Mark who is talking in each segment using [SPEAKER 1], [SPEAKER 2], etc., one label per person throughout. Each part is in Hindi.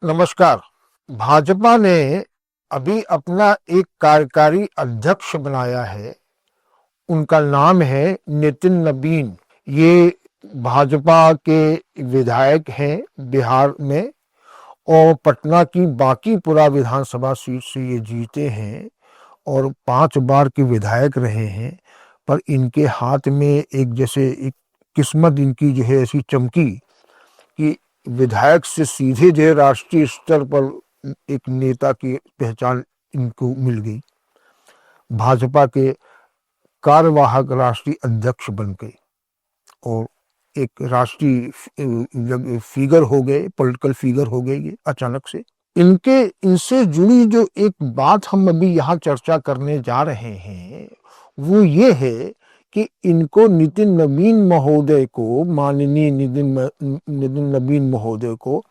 [SPEAKER 1] नमस्कार। भाजपा ने अभी अपना एक कार्यकारी अध्यक्ष बनाया है। उनका नाम है नितिन नबीन। ये भाजपा के विधायक हैं बिहार में और पटना की बांकीपुरा विधानसभा सीट से ये जीते हैं और 5 बार के विधायक रहे हैं। पर इनके हाथ में एक किस्मत इनकी जो है ऐसी चमकी कि विधायक से सीधे जो राष्ट्रीय स्तर पर एक नेता की पहचान इनको मिल गई। भाजपा के कार्यवाहक राष्ट्रीय अध्यक्ष बन गए और एक राष्ट्रीय फिगर हो गए, पॉलिटिकल फिगर हो गए ये अचानक से। इनसे जुड़ी जो एक बात हम अभी यहाँ चर्चा करने जा रहे हैं वो ये है कि इनको नितिन नबीन महोदय को, माननीय नितिन नबीन महोदय को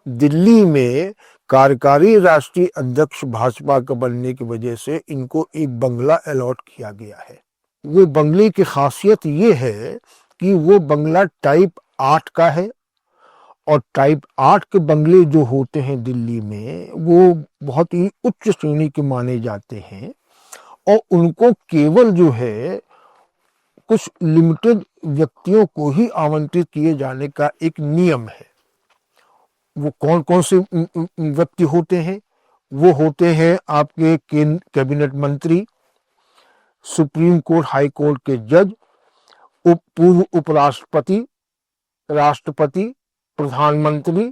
[SPEAKER 1] दिल्ली में कार्यकारी राष्ट्रीय अध्यक्ष भाजपा का बनने की वजह से इनको एक बंगला अलॉट किया गया है। वो बंगले की खासियत ये है कि वो बंगला टाइप 8 का है और टाइप 8 के बंगले जो होते हैं दिल्ली में वो बहुत ही उच्च श्रेणी के माने जाते हैं और उनको केवल जो है कुछ लिमिटेड व्यक्तियों को ही आवंटित किए जाने का एक नियम है। वो कौन कौन से व्यक्ति होते हैं? वो होते हैं आपके कैबिनेट मंत्री, सुप्रीम कोर्ट हाई कोर्ट के जज, पूर्व उपराष्ट्रपति, राष्ट्रपति, प्रधानमंत्री,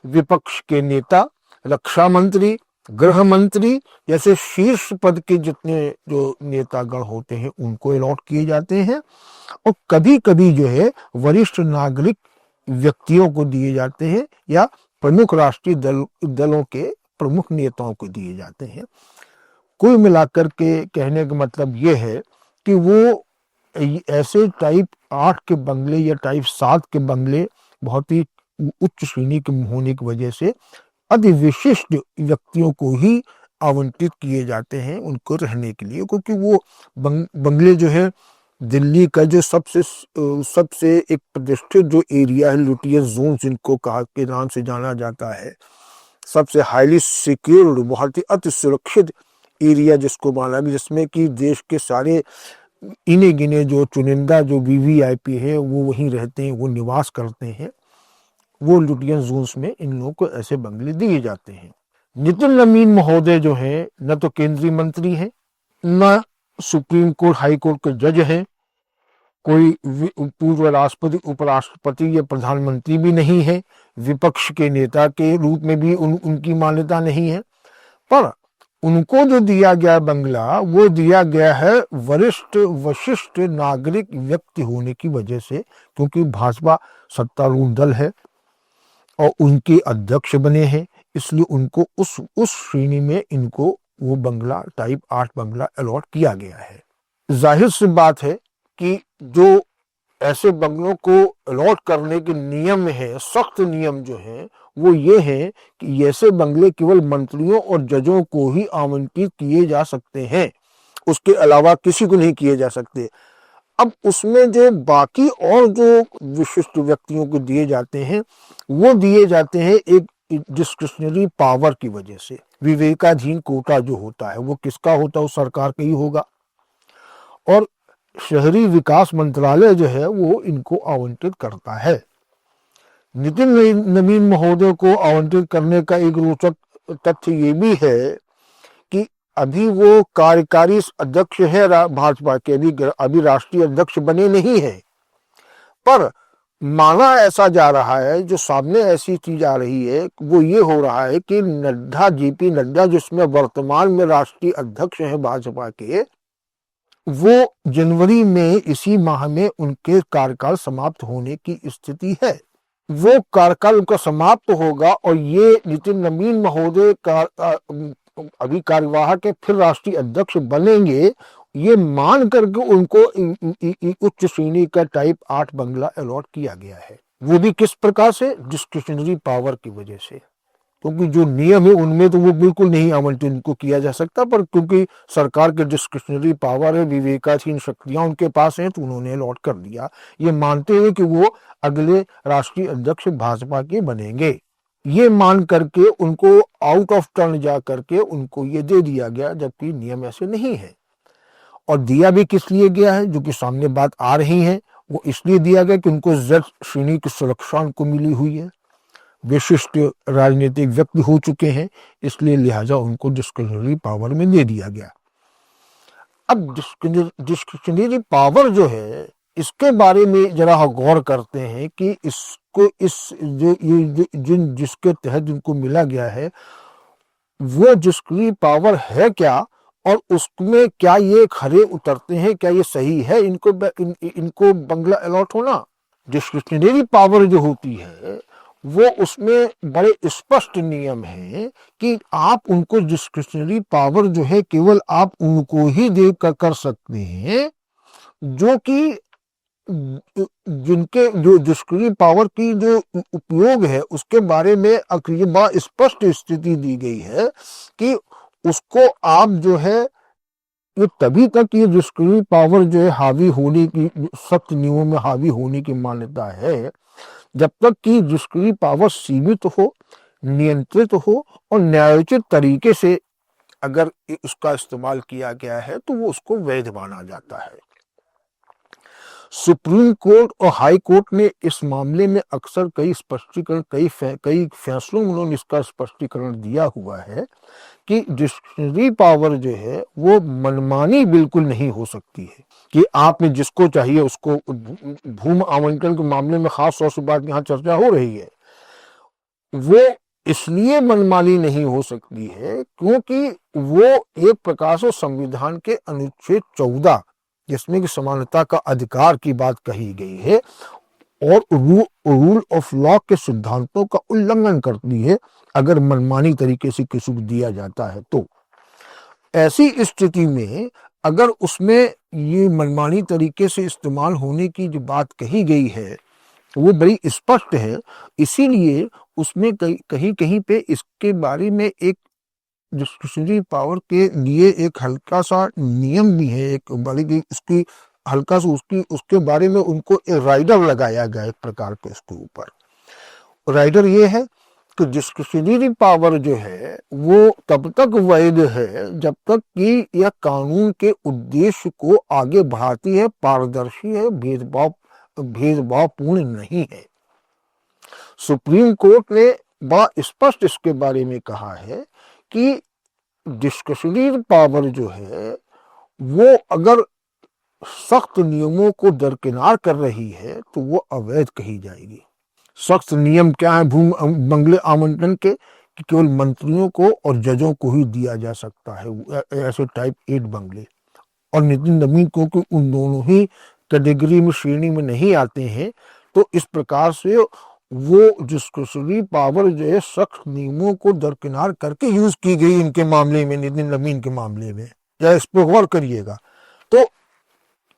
[SPEAKER 1] विपक्ष के नेता, रक्षा मंत्री, गृह मंत्री जैसे शीर्ष पद के जितने जो नेतागण होते हैं उनको अलॉट किए जाते हैं। और कभी कभी जो है वरिष्ठ नागरिक व्यक्तियों को दिए जाते हैं या प्रमुख राष्ट्रीय दलों के प्रमुख नेताओं को दिए जाते हैं। कुल मिलाकर के कहने का मतलब ये है कि वो ऐसे टाइप 8 के बंगले या टाइप 7 के बंगले बहुत ही उच्च श्रेणी के होने की वजह से अति विशिष्ट व्यक्तियों को ही आवंटित किए जाते हैं उनको रहने के लिए, क्योंकि वो बंगले जो है दिल्ली का जो सबसे एक प्रतिष्ठित जो एरिया है, लुटियस जोन जिनको कहा के नाम से जाना जाता है, सबसे हाईली सिक्योर्ड, बहुत ही अति सुरक्षित एरिया जिसको माना गया, जिसमें कि देश के सारे इने गिने जो चुनिंदा जो वीवीआईपी है वो वहीं रहते हैं, वो निवास करते हैं। वो लुटियन जोन्स में इन लोगों को ऐसे बंगले दिए जाते हैं। नितिन नबीन महोदय जो है न तो केंद्रीय मंत्री है, न सुप्रीम कोर्ट हाई कोर्ट के जज है, कोई पूर्व राष्ट्रपति, उपराष्ट्रपति या प्रधानमंत्री भी नहीं है, विपक्ष के नेता के रूप में भी उनकी मान्यता नहीं है। पर उनको जो दिया गया बंगला वो दिया गया है वरिष्ठ नागरिक व्यक्ति होने की वजह से, क्योंकि भाजपा सत्तारूढ़ दल है और उनके अध्यक्ष बने हैं, इसलिए उनको उस श्रेणी में इनको वो बंगला टाइप 8 बंगला अलॉट किया गया है। जाहिर सी बात है कि जो ऐसे बंगलों को अलॉट करने के नियम है, सख्त नियम जो है वो ये है कि ऐसे बंगले केवल मंत्रियों और जजों को ही आवंटित किए जा सकते हैं, उसके अलावा किसी को नहीं किए जा सकते। अब उसमें जो बाकी और जो विशिष्ट व्यक्तियों को दिए जाते हैं वो दिए जाते हैं एक डिस्क्रिशनरी पावर की वजह से। विवेकाधीन कोटा जो होता है वो किसका होता है? वो सरकार का ही होगा और शहरी विकास मंत्रालय जो है वो इनको आवंटित करता है। नितिन नबीन महोदय को आवंटित करने का एक रोचक तथ्य ये भी है कि अभी वो कार्यकारी अध्यक्ष है भाजपा के, अभी राष्ट्रीय अध्यक्ष बने नहीं है, पर माना ऐसा जा रहा है, जो सामने ऐसी चीज आ रही है वो ये हो रहा है कि नड्डा, जेपी नड्डा जिसमें वर्तमान में राष्ट्रीय अध्यक्ष हैं भाजपा के, वो जनवरी में इसी माह में उनके कार्यकाल समाप्त होने की स्थिति है। वो कार्यकाल उनका समाप्त होगा और ये नितिन नबीन महोदय का अभी कार्यवाहक है, फिर राष्ट्रीय अध्यक्ष बनेंगे, ये मान करके उनको उच्च श्रेणी का टाइप 8 बंगला अलॉट किया गया है। वो भी किस प्रकार से? डिस्क्रिशनरी पावर की वजह से, क्योंकि जो नियम है उनमें तो वो बिल्कुल नहीं आवंटित उनको किया जा सकता, पर क्योंकि सरकार के डिस्क्रिशनरी पावर है, विवेकाधीन शक्तियां उनके पास हैं, तो उन्होंने अलॉट कर दिया, ये मानते हुए कि वो अगले राष्ट्रीय अध्यक्ष भाजपा के बनेंगे। ये मान करके उनको आउट ऑफ टर्न जा करके उनको ये दे दिया गया, जबकि नियम ऐसे नहीं है। और दिया भी किस लिए गया है, जो कि सामने बात आ रही है, वो इसलिए दिया गया कि उनको जेड श्रेणी की सुरक्षा उनको मिली हुई है, विशिष्ट राजनीतिक व्यक्ति हो चुके हैं, इसलिए लिहाजा उनको डिस्क्रिशनरी पावर में दे दिया गया। अब डिस्क्रिशनरी पावर जो है, इसके बारे में जरा गौर करते हैं कि इसको इस जो ये जिन जिसके तहत इनको मिला गया है वो डिस्क्रिशनरी पावर है क्या, और उसमें क्या ये खरे उतरते हैं, क्या ये सही है इनको बंगला अलॉट होना। डिस्क्रिशनरी पावर जो होती है वो उसमें बड़े स्पष्ट नियम हैं कि आप उनको डिस्क्रिशनरी पावर जो है केवल आप उनको ही दे कर सकते हैं जो कि जिनके जो डिस्क्रिशनरी पावर की जो उपयोग है उसके बारे में अक्रियबा स्पष्ट स्थिति दी गई है कि उसको आप जो है ये तभी तक ये डिस्क्रिशनरी पावर जो है हावी होने की, सख्त नियमों में हावी होने की मान्यता है, जब तक कि डिस्क्रिशनरी पावर सीमित हो, नियंत्रित हो और न्यायोचित तरीके से अगर उसका इस्तेमाल किया गया है तो वो उसको वैध माना जाता है। सुप्रीम कोर्ट और हाई कोर्ट ने इस मामले में अक्सर कई स्पष्टीकरण कई फैसलों में उन्होंने इसका स्पष्टीकरण दिया हुआ है कि डिस्क्रिशनरी पावर जो है वो मनमानी बिल्कुल नहीं हो सकती है कि आपने जिसको चाहिए उसको, भूमि आवंटन के मामले में खास तौर से बात यहाँ चर्चा हो रही है, वो इसलिए मनमानी नहीं हो सकती है क्योंकि वो एक प्रकार से संविधान के अनुच्छेद 14 जिसमें कि समानता का अधिकार की बात कही गई है और रूल ऑफ लॉ के सिद्धांतों का उल्लंघन करती है अगर मनमानी तरीके से किसी को दिया जाता है। तो ऐसी स्थिति में अगर उसमें ये मनमानी तरीके से इस्तेमाल होने की जो बात कही गई है वो बड़ी स्पष्ट है, इसीलिए उसमें कहीं कहीं पे इसके बारे में एक डिस्क्रिशनरी पावर के लिए एक हल्का सा नियम भी है, एक बड़ी इसकी हल्का सा उसके बारे में उनको एक राइडर लगाया गया एक प्रकार के इसके ऊपर। राइडर ये है कि डिस्क्रिशनरी पावर जो है वो तब तक वैध है जब तक कि यह कानून के उद्देश्य को आगे बढ़ाती है, पारदर्शी है, भेदभावपूर्ण नहीं है। सुप्रीम कोर्ट ने बड़ा स्पष्ट इसके बारे में कहा है कि डिस्क्रिशनरी पावर जो है वो अगर सख्त नियमों को दरकिनार कर रही है तो वो अवैध कही जाएगी। सख्त नियम क्या है बंगले आवंटन के, कि केवल मंत्रियों को और जजों को ही दिया जा सकता है ऐसे टाइप 8 बंगले, और नितिन नवीन क्योंकि उन दोनों ही कैटेगरी में श्रेणी में नहीं आते हैं तो इस प्रकार से वो डिस्क्रिशनरी पावर जो है सख्त नियमों को दरकिनार करके यूज की गई इनके मामले में, नितिन नवीन के मामले में, या इस पर गौर करिएगा। तो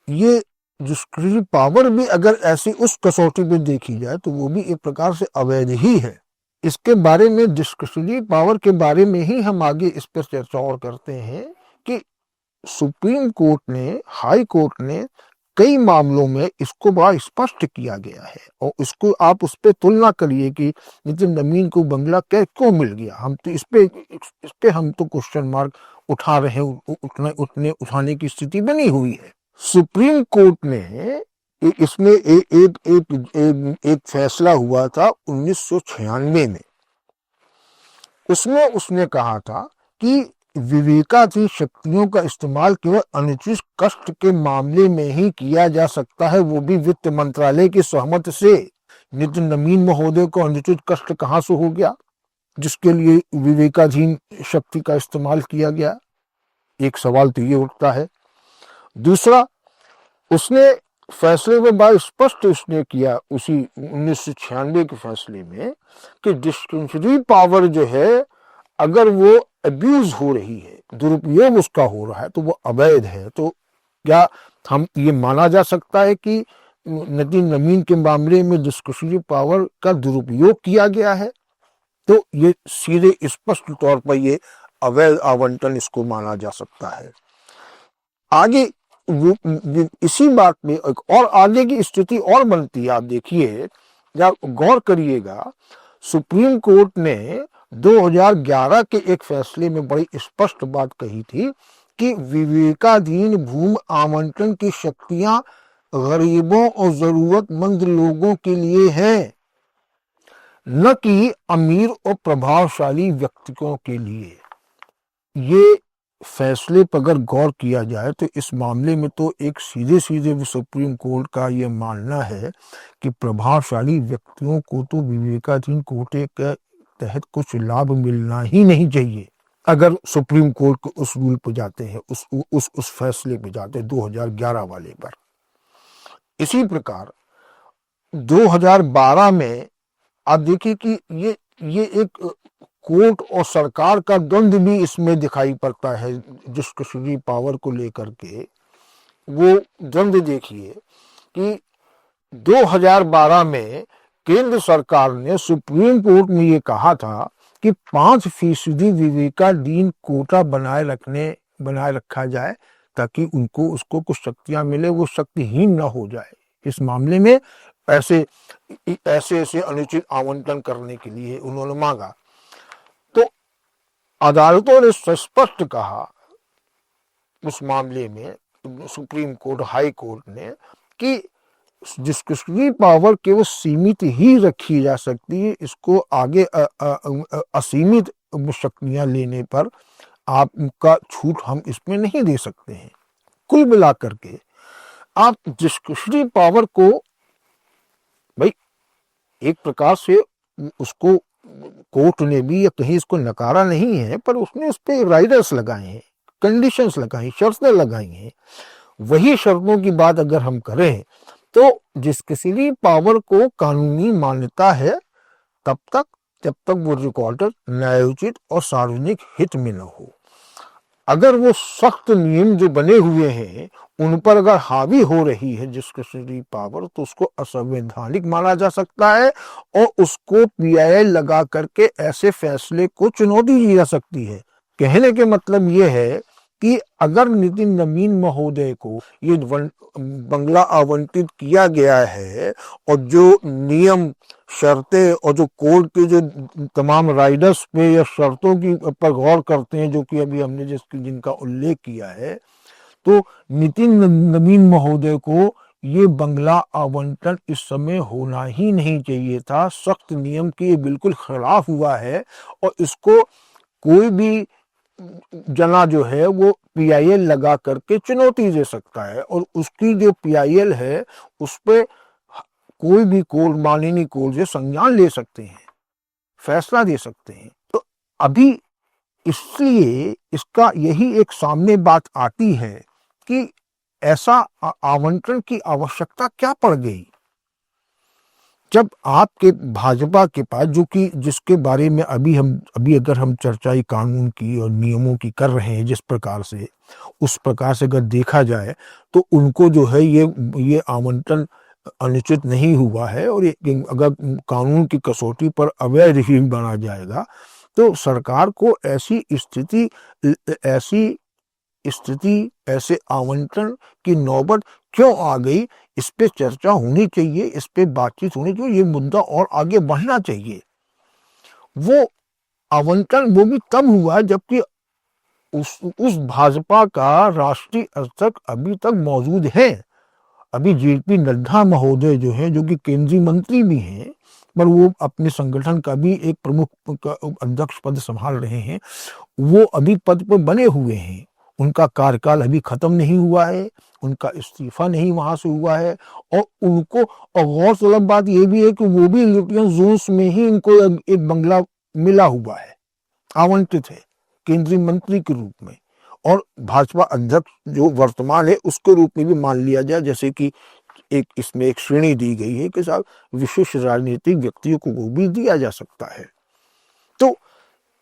[SPEAKER 1] ये डिस्क्रिशनरी पावर भी अगर ऐसी उस कसौटी पे देखी जाए तो वो भी एक प्रकार से अवैध ही है। इसके बारे में डिस्क्रिशनरी पावर के बारे में ही हम आगे इस पर चर्चा और करते हैं कि सुप्रीम कोर्ट ने, हाई कोर्ट ने कई मामलों में इसको बड़ा स्पष्ट किया गया है और इसको आप उस पर तुलना करिए कि नितिन नवीन को बंगला क्यों मिल गया। हम तो इस पे हम तो क्वेश्चन मार्क उठा रहे हैं, उतने उठाने की स्थिति बनी हुई है। सुप्रीम कोर्ट ने इसमें एक फैसला हुआ था 1996 में, उसमें उसने कहा था कि विवेकाधीन शक्तियों का इस्तेमाल केवल अनुचित कष्ट के मामले में ही किया जा सकता है, वो भी वित्त मंत्रालय की सहमति से। नितिन नवीन महोदय को अनुचित कष्ट कहां से हो गया जिसके लिए विवेकाधीन शक्ति का इस्तेमाल किया गया? एक सवाल तो ये उठता है। दूसरा, उसने फैसले में बड़ा स्पष्ट उसने किया उसी 1996 के फैसले में कि डिस्क्रिशनरी पावर जो है अगर वो अब्यूज हो रही है, दुरुपयोग उसका हो रहा है तो वो अवैध है। तो क्या हम ये माना जा सकता है कि नितिन नवीन के मामले में डिस्क्रिशनरी पावर का दुरुपयोग किया गया है? तो ये सीधे स्पष्ट तौर पर ये अवैध आवंटन इसको माना जा सकता है। आगे इसी बात में एक और आगे की स्थिति और बनती है। आप देखिए, जब गौर करिएगा, सुप्रीम कोर्ट ने 2011 के एक फैसले में बड़ी स्पष्ट बात कही थी कि विवेकाधीन भूमि आवंटन की शक्तियां गरीबों और जरूरतमंद लोगों के लिए है, न कि अमीर और प्रभावशाली व्यक्तियों के लिए। ये फैसले पर अगर गौर किया जाए तो इस मामले में तो एक सीधे सीधे सुप्रीम कोर्ट का ये मानना है कि प्रभावशाली व्यक्तियों को तो विवेकाधीन कोटे के तहत कुछ लाभ मिलना ही नहीं चाहिए। अगर सुप्रीम कोर्ट को उस रूल पर जाते हैं, उस फैसले पे जाते हैं 2011 वाले पर। इसी प्रकार 2012 में आप देखिए कि ये एक कोर्ट और सरकार का द्वंद्व भी इसमें दिखाई पड़ता है, डिस्क्रिशनरी पावर को लेकर के। वो द्वंद्व देखिए कि 2012 में केंद्र सरकार ने सुप्रीम कोर्ट में ये कहा था कि 5% विवेकाधीन कोटा बनाए रखा जाए ताकि उनको उसको कुछ शक्तियां मिले, वो शक्तिहीन न हो जाए। इस मामले में ऐसे अनुचित आवंटन करने के लिए उन्होंने मांगा। तो अदालतों ने स्पष्ट कहा उस मामले में, सुप्रीम कोर्ट, हाई कोर्ट ने, कि डिस्क्रिशनरी पावर केवल सीमित ही रखी जा सकती है, इसको आगे असीमित शक्तियां लेने पर आपका छूट हम इसमें नहीं दे सकते हैं। कुल मिलाकर के आप डिस्क्रिशनरी पावर को, भाई एक प्रकार से उसको कोर्ट ने भी या कहीं इसको नकारा नहीं है, पर उसने उस पर राइडर्स लगाए हैं, कंडीशंस लगाई, शर्तें लगाई हैं। वही शर्तों की बात अगर हम करें तो डिस्क्रिशनरी पावर को कानूनी मान्यता है तब तक जब तक वो रिकॉर्डेड, न्यायोचित और सार्वजनिक हित में न हो। अगर वो सख्त नियम जो बने हुए हैं उन पर अगर हावी हो रही है डिस्क्रिशनरी पावर, तो उसको असंवैधानिक माना जा सकता है और उसको पीआईएल लगा करके ऐसे फैसले को चुनौती दी जा सकती है। कहने के मतलब ये है कि अगर नितिन नवीन महोदय को ये बंगला आवंटित किया गया है और जो नियम, शर्तें और जो कोर्ट के जो तमाम राइडर्स पे या शर्तों की पर गौर करते हैं, जो कि अभी हमने जिनका उल्लेख किया है, तो नितिन नवीन महोदय को ये बंगला आवंटन इस समय होना ही नहीं चाहिए था। सख्त नियम के बिल्कुल खिलाफ हुआ है और इसको कोई भी जना जो है वो पीआईएल लगा करके चुनौती दे सकता है और उसकी जो पीआईएल है उस पर कोई भी कोर्ट, माननीय कोर्ट से संज्ञान ले सकते हैं, फैसला दे सकते हैं। तो अभी इसलिए इसका यही एक सामने बात आती है कि ऐसा आवंटन की आवश्यकता क्या पड़ गई जब आपके भाजपा के पास, जो कि जिसके बारे में अभी अगर हम चर्चा कानून की और नियमों की कर रहे हैं, जिस प्रकार से, उस प्रकार से अगर देखा जाए तो उनको जो है ये आवंटन अनुचित नहीं हुआ है। और अगर कानून की कसौटी पर अवैध ही बना जाएगा तो सरकार को ऐसे आवंटन की नौबत क्यों आ गई, इस पे चर्चा होनी चाहिए, इस पे बातचीत होनी चाहिए, ये मुद्दा और आगे बढ़ना चाहिए। वो आवंटन वो भी तब हुआ जबकि उस भाजपा का राष्ट्रीय अध्यक्ष अभी तक मौजूद है। अभी जेपी नड्डा महोदय जो है, जो कि केंद्रीय मंत्री भी हैं, पर वो अपने संगठन का भी एक प्रमुख अध्यक्ष पद संभाल रहे हैं, वो अभी पद पर बने हुए हैं। उनका कार्यकाल अभी खत्म नहीं हुआ है, उनका इस्तीफा नहीं वहां से हुआ है। और उनको, और गौरतलब बात यह भी है कि वो भी लिटियन जोन्स में ही इनको एक बंगला मिला हुआ है, आवंटित है केंद्रीय मंत्री के रूप में, और भाजपा अध्यक्ष जो वर्तमान है उसके रूप में भी मान लिया जाए, जैसे कि इसमें एक श्रेणी दी गई है कि साहब विशेष राजनीतिक व्यक्तियों को वो भी दिया जा सकता है। तो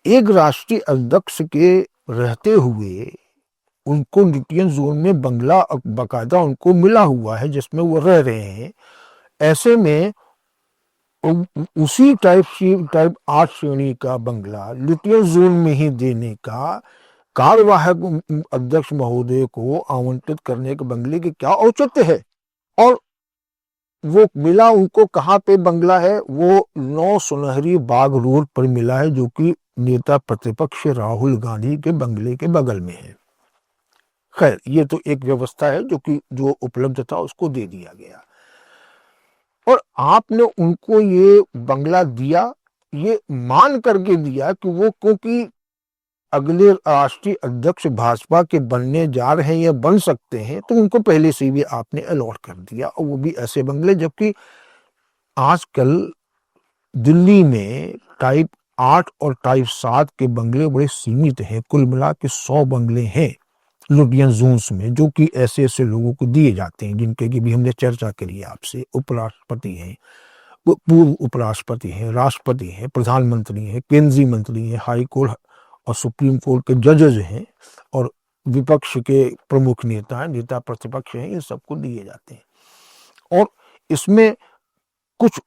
[SPEAKER 1] एक राष्ट्रीय अध्यक्ष के रहते हुए उनको लिटियन जोन में बंगला बाकायदा उनको मिला हुआ है जिसमें वो रह रहे हैं। ऐसे में उसी टाइप 8 श्रेणी का बंगला लिटियन जोन में ही देने का, कार्यवाहक अध्यक्ष महोदय को आवंटित करने के बंगले के क्या औचित्य है। और वो मिला उनको कहाँ पे बंगला है, वो 9 सुनहरी बाग रोड पर मिला है, जो कि नेता प्रतिपक्ष राहुल गांधी के बंगले के बगल में है। खैर, ये तो एक व्यवस्था है जो उपलब्ध था उसको दे दिया गया, और आपने उनको ये बंगला दिया, ये मान करके दिया कि वो क्योंकि अगले राष्ट्रीय अध्यक्ष भाजपा के बनने जा रहे हैं या बन सकते हैं, तो उनको पहले से भी आपने अलॉट कर दिया, और वो भी ऐसे बंगले, जबकि आजकल दिल्ली में टाइप 8 और टाइप 7 के बंगले बड़े सीमित हैं। कुल मिला के 100 बंगले हैं लुटियन जोन्स में, जो कि ऐसे ऐसे लोगों को दिए जाते हैं जिनके की भी हमने चर्चा करी आपसे। उपराष्ट्रपति हैं, पूर्व उपराष्ट्रपति हैं, राष्ट्रपति हैं, प्रधानमंत्री हैं, केंद्रीय मंत्री हैं, हाई कोर्ट और सुप्रीम कोर्ट के जजेज हैं, और विपक्ष के प्रमुख नेता हैं, नेता प्रतिपक्ष हैं, इन सबको दिए जाते हैं। और इसमें कुछ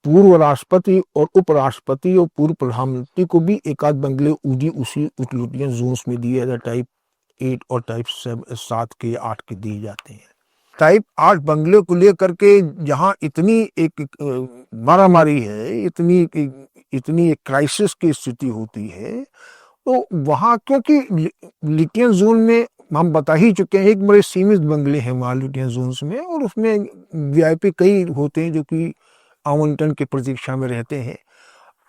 [SPEAKER 1] पूर्व राष्ट्रपति और उपराष्ट्रपति और पूर्व प्रधानमंत्री को भी एक आध बंगले उसी लुटियन जोन्स में दिए जाते, टाइप 8 और टाइप 7 के 8 के दिए जाते हैं। टाइप 8 बंगले को लेकर के जहां इतनी एक मारामारी है, इतनी एक क्राइसिस की स्थिति होती है, तो वहां क्योंकि लिटियन जोन में हम बता ही चुके हैं, एक बड़े सीमित बंगले हैं वहां लिटियन जोन्स में, और उसमें वीआईपी कई होते हैं जो कि आवंटन की प्रतीक्षा में रहते हैं।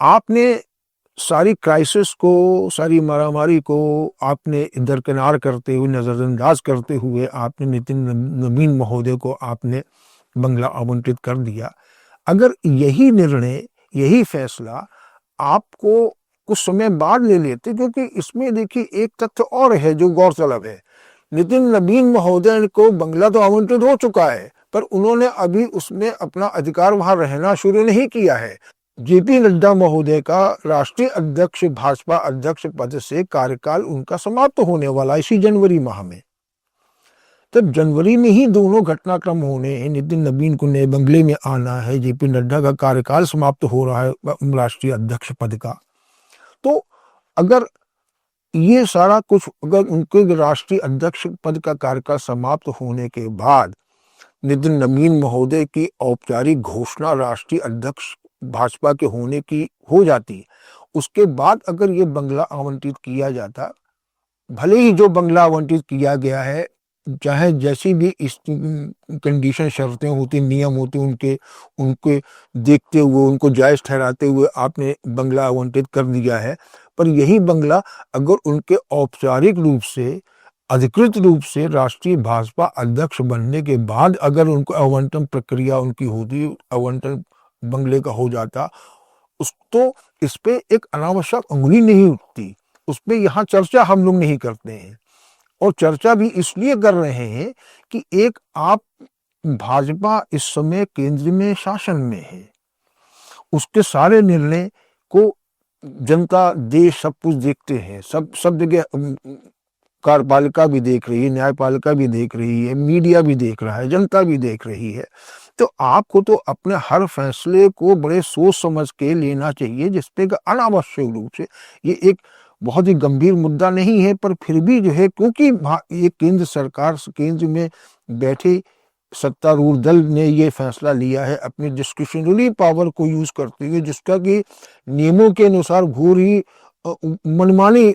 [SPEAKER 1] आपने सारी क्राइसिस को, सारी मारामारी को आपने दरकिनार करते हुए, नजरअंदाज करते हुए, आपने नितिन नवीन महोदय को आपने बंगला आवंटित कर दिया। अगर यही निर्णय, यही फैसला आपको कुछ समय बाद ले लेते, क्योंकि इसमें देखिए एक तथ्य और है जो गौरतलब है। नितिन नवीन महोदय को बंगला तो आवंटित हो चुका है, पर उन्होंने अभी उसमें अपना अधिकार वहां रहना शुरू नहीं किया है। जेपी नड्डा महोदय का राष्ट्रीय अध्यक्ष, भाजपा अध्यक्ष पद से कार्यकाल उनका समाप्त होने वाला इसी जनवरी माह में। तब जनवरी में ही दोनों घटनाक्रम होने हैं। नितिन नवीन को नए बंगले में आना है, जेपी नड्डा का कार्यकाल समाप्त हो रहा है राष्ट्रीय अध्यक्ष पद का। तो अगर ये सारा कुछ, अगर उनके राष्ट्रीय अध्यक्ष पद का कार्यकाल समाप्त होने के बाद नितिन नवीन महोदय की औपचारिक घोषणा राष्ट्रीय अध्यक्ष भाजपा के होने की हो जाती, उसके बाद अगर ये बंगला आवंटित किया जाता, भले ही जो बंगला आवंटित किया गया है, चाहे जैसी भी इस कंडीशन, शर्तें होती, नियम होते, उनके देखते हुए, उनको जायज ठहराते हुए आपने बंगला आवंटित कर दिया है, पर यही बंगला अगर उनके औपचारिक रूप से, अधिकृत रूप से राष्ट्रीय भाजपा अध्यक्ष बनने के बाद अगर उनको आवंटन प्रक्रिया उनकी होती, आवंटन बंगले का हो जाता, उस तो इस पे एक अनावश्यक उंगली नहीं उठती, उस पे यहाँ चर्चा हम लोग नहीं करते हैं। और चर्चा भी इसलिए कर रहे हैं कि एक आप, भाजपा इस समय केंद्र में शासन में है, उसके सारे निर्णय को जनता, देश सब कुछ देखते हैं, सब जगह कार्यपालिका भी देख रही है, न्यायपालिका भी देख रही है, मीडिया भी देख रहा है, जनता भी देख रही है। तो आपको तो अपने हर फैसले को बड़े सोच समझ के लेना चाहिए, जिसपे अनावश्यक रूप से, ये एक बहुत ही गंभीर मुद्दा नहीं है, पर फिर भी जो है, क्योंकि ये केंद्र सरकार, केंद्र में बैठे सत्तारूढ़ दल ने ये फैसला लिया है अपनी डिस्क्रिशनरी पावर को यूज करते हुए, जिसका कि नियमों के अनुसार घोर ही मनमानी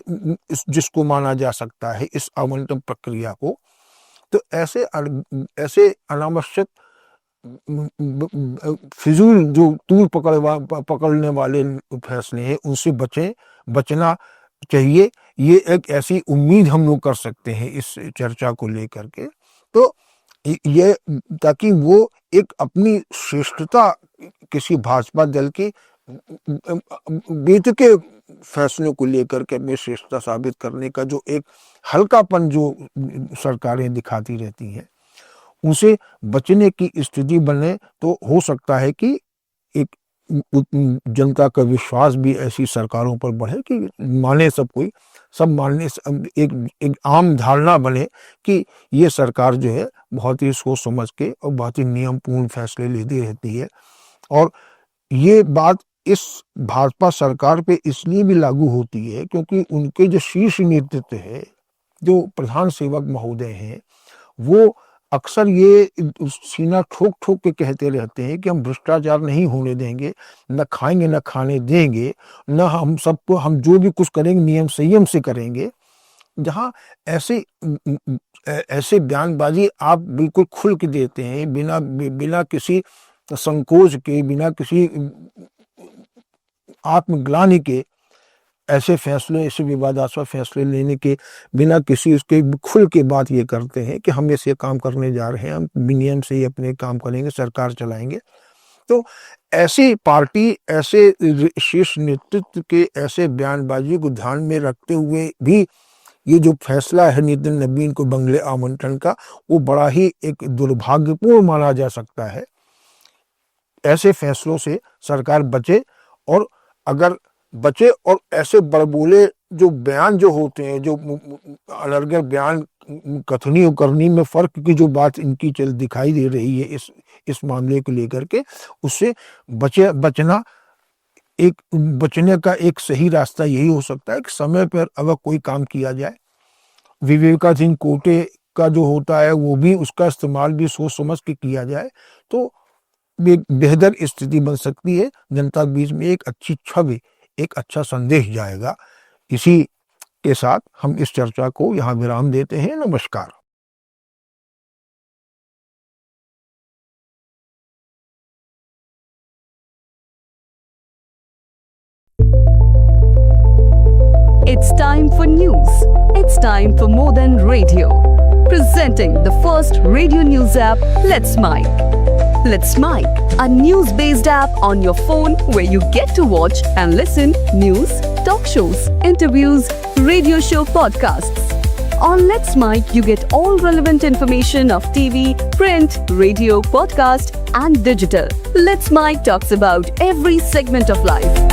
[SPEAKER 1] जिसको माना जा सकता है इस आवंटन प्रक्रिया को। तो ऐसे अनावश्यक फिजूल जो तूल पकड़ने वाले फैसले हैं, उनसे बचना चाहिए। ये एक ऐसी उम्मीद हम लोग कर सकते हैं इस चर्चा को लेकर के। तो ये, ताकि वो एक अपनी श्रेष्ठता, किसी भाजपा दल के बीत के फैसलों को लेकर के अपनी श्रेष्ठता साबित करने का जो एक हल्कापन जो सरकारें दिखाती रहती हैं, उनसे बचने की स्थिति बने, तो हो सकता है कि एक जनता का विश्वास भी ऐसी सरकारों पर बढ़े कि माने सब कोई, सब मानने, एक आम धारणा बने कि ये सरकार जो है बहुत ही सोच समझ के और बहुत ही नियमपूर्ण फैसले लेती रहती है। और ये बात इस भाजपा सरकार पे इसलिए भी लागू होती है क्योंकि उनके जो शीर्ष नेतृत्व है, जो प्रधान सेवक महोदय हैं, वो अक्सर ये सीना ठोक ठोक के कहते रहते हैं कि हम भ्रष्टाचार नहीं होने देंगे, न खाएंगे न खाने देंगे, न हम सबको, हम जो भी कुछ करेंगे नियम संयम से करेंगे। जहाँ ऐसे बयानबाजी आप बिल्कुल खुल के देते हैं, बिना किसी संकोच के, बिना किसी आत्मग्लानि के, ऐसे फैसले, ऐसे विवादास्पद फैसले लेने के बिना किसी उसके खुल के बात ये करते हैं कि हम ऐसे काम करने जा रहे हैं, हम नियम से ही अपने काम करेंगे, सरकार चलाएंगे। तो ऐसी पार्टी, ऐसे शीर्ष नेतृत्व के ऐसे बयानबाजी को ध्यान में रखते हुए भी ये जो फैसला है नितिन नबीन को बंगले आमंत्रण का, वो बड़ा ही एक दुर्भाग्यपूर्ण माना जा सकता है। ऐसे फैसलों से सरकार बचे, और अगर बचे और ऐसे बड़बोले जो बयान जो होते हैं, जो अलग बयान, कथनी और करनी में फर्क की जो बात इनकी दिखाई दे रही है इस मामले को लेकर के, उससे बचने का एक सही रास्ता यही हो सकता है कि समय पर अगर कोई काम किया जाए, विवेकाधीन कोटे का जो होता है वो भी, उसका इस्तेमाल भी सोच समझ के किया जाए, तो बेहतर स्थिति बन सकती है। जनता के बीच में एक अच्छी छवि, एक अच्छा संदेश जाएगा। इसी के साथ हम इस चर्चा को यहाँ विराम देते हैं। नमस्कार।
[SPEAKER 2] It's time for news. It's time for more than radio. Presenting the first radio news app, Let's Mic. Let's Mic, a news-based app on your phone where you get to watch and listen news, talk shows, interviews, radio show podcasts. On Let's Mic, you get all relevant information of TV, print, radio, podcast, and digital. Let's Mic talks about every segment of life.